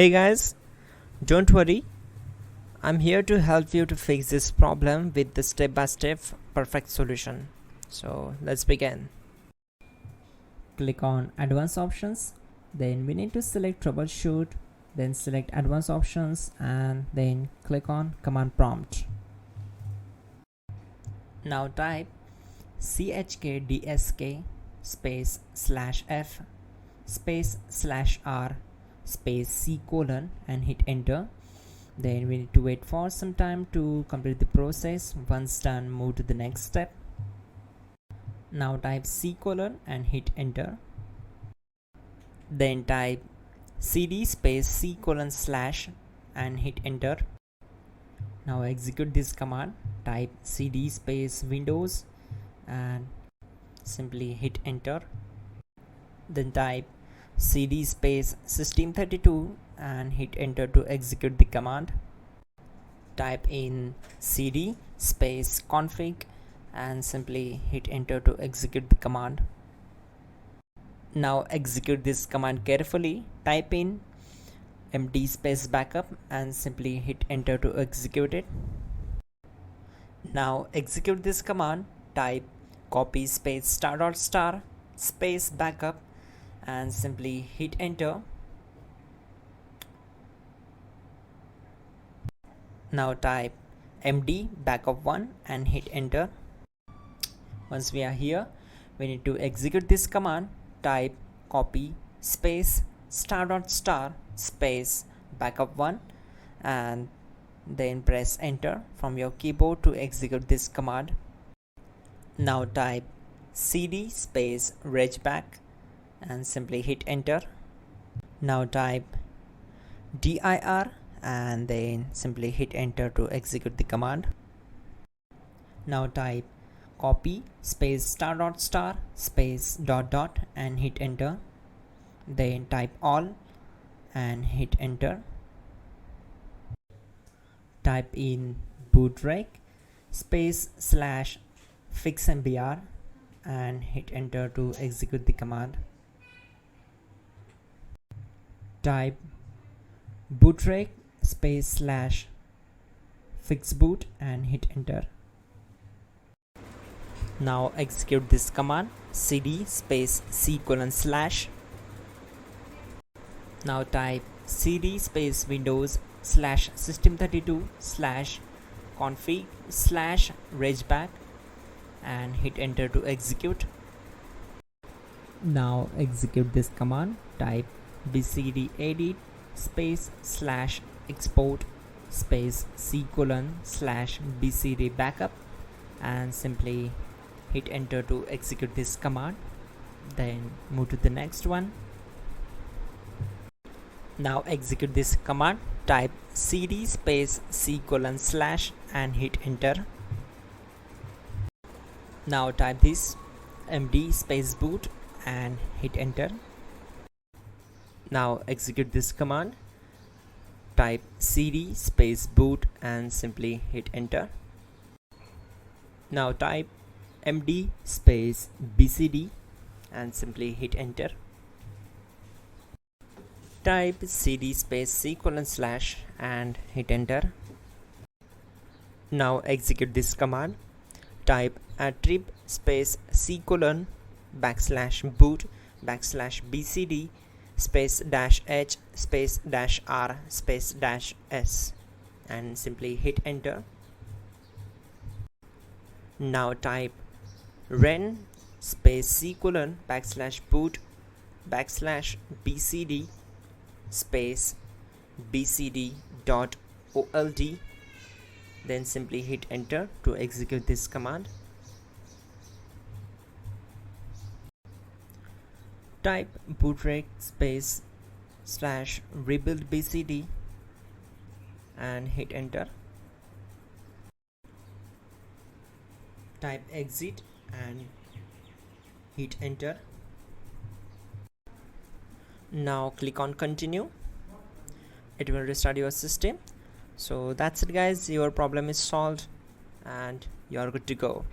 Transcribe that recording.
Hey guys, don't worry, I'm here to help you to fix this problem with the step-by-step perfect solution. So let's begin. Click on advanced options, then we need to select troubleshoot, then select advanced options and then click on command prompt. Now type chkdsk space /f space /r space c colon and hit enter. Then we need to wait for some time to complete the process. Once done, move to the next step. Now type c colon and hit enter. Then type cd space c colon / and hit enter. Now execute this command. Type cd space windows and simply hit enter. Then type cd space system32 and hit enter to execute the command. Type in cd space config and simply hit enter to execute the command. Now execute this command carefully. Type in md space backup and simply hit enter to execute it. Now execute this command. Type copy space ** space backup and simply hit enter. Now type md backup1 and hit enter. Once we are here, we need to execute this command. Type copy space ** space backup1 and then press enter from your keyboard to execute this command. Now type cd space regback and simply hit enter. Now type dir and then simply hit enter to execute the command. Now type copy space ** space ... and hit enter. Then type all and hit enter. Type in bootrec space /fixmbr and hit enter to execute the command. Type bootrec space /fixboot and hit enter. Now execute this command cd space c colon /. Now type cd space windows /system32 /config /regback and hit enter to execute. Now execute this command. Type bcd edit space /export space c colon /bcd backup and simply hit enter to execute this command. Then move to the next one. Now execute this command. Type cd space c colon / and hit enter. Now type this md space boot and hit enter. Now execute this command. Type cd space boot and simply hit enter. Now type md space bcd and simply hit enter. Type cd space c colon / and hit enter. Now execute this command. Type attrib space c colon /boot /bcd space -h space -r space -s and simply hit enter. Now type ren space c colon /boot /bcd space bcd.old. Then simply hit enter to execute this command. Type bootrec space /rebuild bcd and hit enter. Type exit and hit enter. Now click on continue. It will restart your system. So that's it guys, your problem is solved and you're good to go.